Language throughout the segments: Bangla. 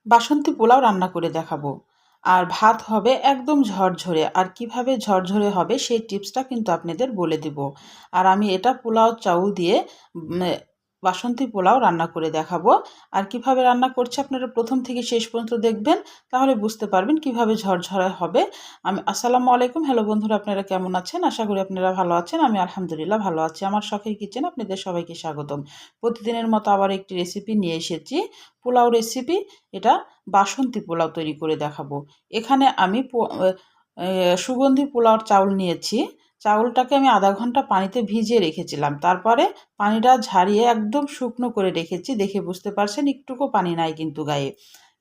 বাসন্তী পোলাও রান্না করে দেখাবো। আর ভাত হবে একদম ঝরঝরে। আর কিভাবে ঝরঝরে হবে সেই টিপসটা কিন্তু আপনাদের বলে দিব। আর আমি এটা পোলাও চাউল দিয়ে বাসন্তী পোলাও রান্না করে দেখাবো। আর কিভাবে রান্না করছি আপনারা প্রথম থেকে শেষ পর্যন্ত দেখবেন, তাহলে বুঝতে পারবেন কিভাবে ঝরঝরে হবে। আসসালামু আলাইকুম, হ্যালো বন্ধুরা, আপনারা কেমন আছেন? আশা করি আপনারা ভালো আছেন। আমি আলহামদুলিল্লাহ ভালো আছি। আমার শখের কিচেন আপনাদের সবাইকে স্বাগতম। প্রতিদিনের মতো আবার একটি রেসিপি নিয়ে এসেছি, পোলাও রেসিপি। এটা বাসন্তী পোলাও তৈরি করে দেখাবো। এখানে আমি সুগন্ধি পোলাওর চাউল নিয়েছি। চাউলটাকে আমি আধা ঘন্টা পানিতে ভিজিয়ে রেখেছিলাম। তারপরে পানিটা ঝারিয়ে একদম শুকনো করে রেখেছি। দেখে বুঝতে পারছেন একটুকু পানি নাই কিন্তু গায়ে।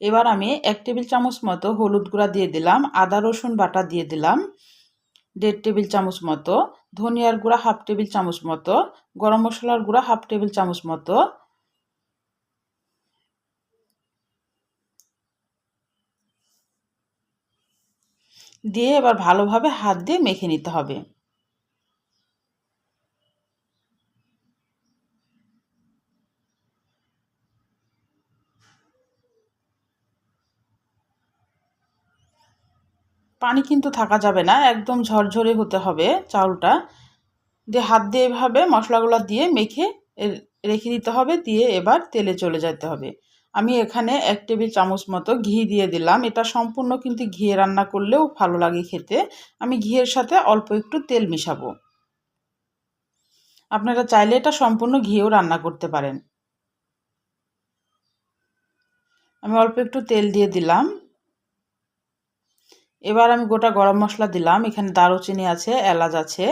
এবার আমি 1 টেবিল চামচ মতো হলুদ গুঁড়া দিয়ে দিলাম, আদা রসুন বাটা দিয়ে দিলাম 1.5 টেবিল চামচ মতো, ধনিয়ার গুঁড়া 1/2 টেবিল চামচ মতো, গরম মশলার গুঁড়া 1/2 টেবিল চামচ মতো দিয়ে এবার ভালোভাবে হাত দিয়ে মেখে নিতে হবে। পানি কিন্তু থাকা যাবে না, একদম ঝরঝরে হতে হবে চাউলটা। দিয়ে হাত দিয়ে এভাবে মশলাগুলো দিয়ে মেখে রেখে দিতে হবে। দিয়ে এবার তেলে চলে যেতে হবে। আমি এখানে 1 টেবিল চামচ মতো ঘি দিয়ে দিলাম। এটা সম্পূর্ণ কিন্তু ঘিয়ে রান্না করলেও ভালো লাগে খেতে। আমি ঘিয়ের সাথে অল্প একটু তেল মিশাবো। আপনারা চাইলে এটা সম্পূর্ণ ঘিয়েও রান্না করতে পারেন। আমি অল্প একটু তেল দিয়ে দিলাম। এবার আমি গোটা গরম মশলা দিলাম। এখানে দারুচিনি আছে, এলাচ আছে,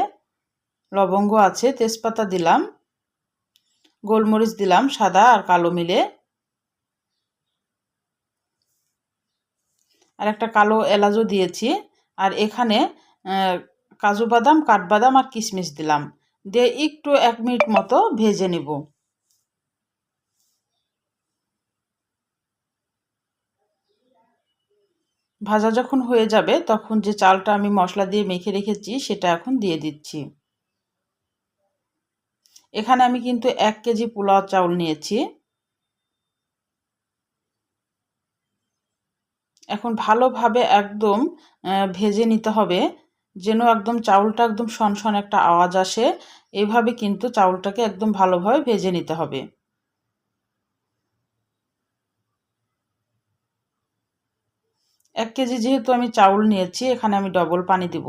লবঙ্গ আছে, তেজপাতা দিলাম, গোলমরিচ দিলাম সাদা আর কালো মিলে, আর একটা কালো এলাচও দিয়েছি। আর এখানে কাজু বাদাম, কাঠবাদাম আর কিশমিশ দিলাম। দিয়ে একটু 1 মিনিট মতো ভেজে নেব। ভাজা যখন হয়ে যাবে তখন যে চালটা আমি মশলা দিয়ে মেখে রেখেছি সেটা এখন দিয়ে দিচ্ছি। এখানে আমি কিন্তু 1 কেজি পোলাও চাউল নিয়েছি। এখন ভালোভাবে একদম ভেজে নিতে হবে, যেন একদম চাউলটা একদম সনসন একটা আওয়াজ আসে। এইভাবে কিন্তু চাউলটাকে একদম ভালোভাবে ভেজে নিতে হবে। 1 কেজি যেহেতু আমি চাউল নিয়েছি, এখানে আমি ডবল পানি দিব।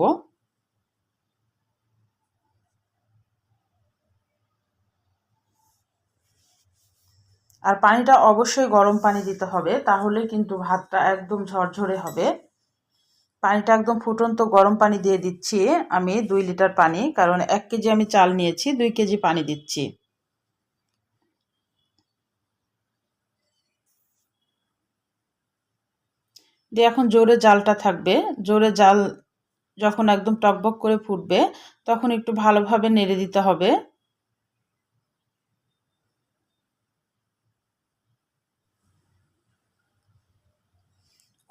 আর পানিটা অবশ্যই গরম পানি দিতে হবে, তাহলে কিন্তু ভাতটা একদম ঝরঝরে হবে। পানিটা একদম ফুটন্ত গরম পানি দিয়ে দিচ্ছি আমি 2 লিটার পানি, কারণ 1 কেজি আমি চাল নিয়েছি, 2 কেজি পানি দিচ্ছি। দিয়ে এখন জোরে জালটা থাকবে। জোরে জাল যখন একদম টকবক করে ফুটবে তখন একটু ভালোভাবে নেড়ে দিতে হবে।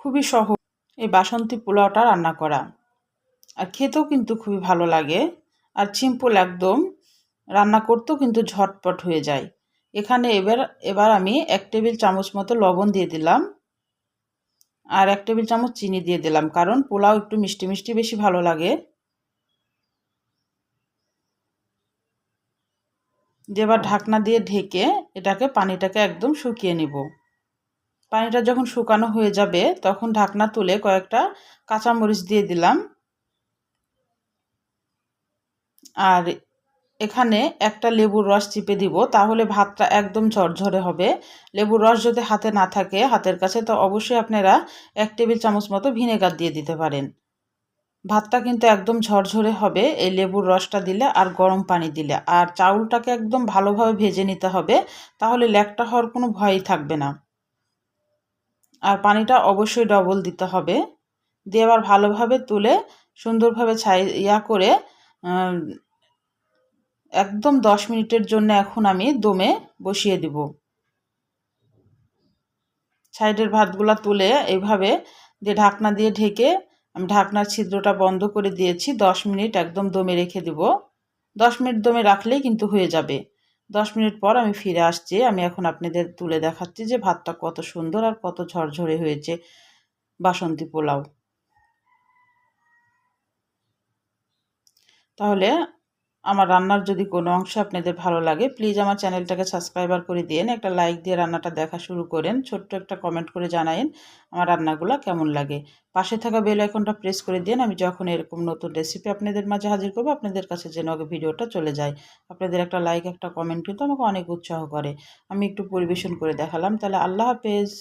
খুবই সহজ এই বাসন্তী পোলাওটা রান্না করা। আর খেতেও কিন্তু খুবই ভালো লাগে। আর সিম্পল একদম, রান্না করতেও কিন্তু ঝটপট হয়ে যায়। এখানে এবার আমি 1 টেবিল চামচ মতো লবণ দিয়ে দিলাম, আর 1 টেবিল চামচ চিনি দিয়ে দিলাম, কারণ পোলাও একটু মিষ্টি মিষ্টি বেশি ভালো লাগে। দিয়ে এবার ঢাকনা দিয়ে ঢেকে পানিটাকে একদম শুকিয়ে নিব। পানিটা যখন শুকানো হয়ে যাবে তখন ঢাকনা তুলে কয়েকটা কাঁচামরিচ দিয়ে দিলাম। আর এখানে একটা লেবুর রস চিপে দিব, তাহলে ভাতটা একদম ঝরঝরে হবে। লেবুর রস যদি হাতে না থাকে, হাতের কাছে, তো অবশ্যই আপনারা 1 টেবিল চামচ মতো ভিনেগার দিয়ে দিতে পারেন। ভাতটা কিন্তু একদম ঝরঝরে হবে এই লেবুর রসটা দিলে আর গরম পানি দিলে। আর চাউলটাকে একদম ভালোভাবে ভেজে নিতে হবে, তাহলে ল্যাকটা হওয়ার কোনো ভয়ই থাকবে না। আর পানিটা অবশ্যই ডবল দিতে হবে। দিয়ে আবার ভালোভাবে তুলে সুন্দরভাবে করে একদম 10 মিনিটের জন্য এখন আমি দমে বসিয়ে দিব। সাইডের ভাতগুলা তুলে এইভাবে দিয়ে ঢাকনা দিয়ে ঢেকে আমি ঢাকনার ছিদ্রটা বন্ধ করে দিয়েছি। 10 মিনিট একদম দমে রেখে দিব। 10 মিনিট দমে রাখলেই কিন্তু হয়ে যাবে। 10 মিনিট পর আমি ফিরে আসছি। আমি এখন আপনাদের তুলে দেখাচ্ছি যে ভাতটা কত সুন্দর আর কত ঝরঝরে হয়েছে বাসন্তী পোলাও। তাহলে আমার রান্নার যদি কোনো অংশ আপনাদের ভালো লাগে প্লিজ আমার চ্যানেলটাকে সাবস্ক্রাইবার করে দিয়েন, একটা লাইক দিয়ে রান্নাটা দেখা শুরু করেন, ছোট্ট একটা কমেন্ট করে জানায়েন আমার রান্নাগুলো কেমন লাগে। পাশে থাকা বেল আইকনটা প্রেস করে দিন, আমি যখন এরকম নতুন রেসিপি আপনাদের মাঝে হাজির করবো আপনাদের কাছে যেন আগে ভিডিওটা চলে যায়। আপনাদের একটা লাইক একটা কমেন্ট কিন্তু আমাকে অনেক উৎসাহ করে। আমি একটু পরিবেশন করে দেখালাম। তাহলে আল্লাহ হাফেজ।